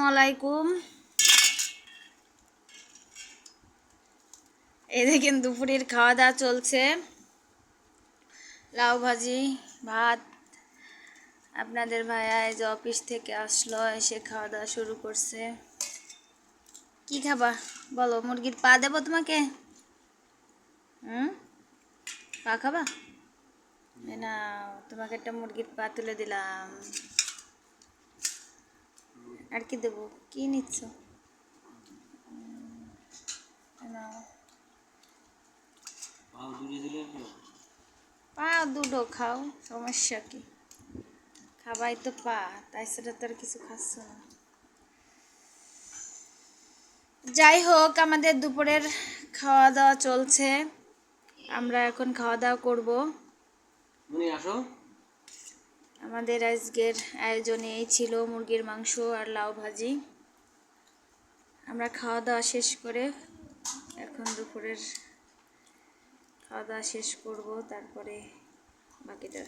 আলাইকুম। এই দেখেন দুপুরের খাওয়া দাওয়া চলছে, লাউ ভাজি ভাত। আপনাদের ভাইয়া এই যে অফিস থেকে আসলো, এসে খাওয়া দাওয়া শুরু করছে। কি খাবা বলো? মুরগির পা দেবো তোমাকে? পা খাবা? না, তোমাকে একটা মুরগির পা তুলে দিলাম। আর কি দেবো? কি নিচ্ছ? পা দুটো খাও, সমস্যা কি? খাবাই তো পা, তাই সেটা তো আর কিছু খাচ্ছ না। যাই হোক, আমাদের দুপুরের খাওয়া দাওয়া চলছে, আমরা এখন খাওয়া দাওয়া করবো। আমাদের আজকের আয়োজনে এই ছিল মুরগির মাংস আর লাউ ভাজি। আমরা খাওয়া দাওয়া শেষ করে এখন দুপুরের খাওয়া দাওয়া শেষ করব, তারপরে বাকিটা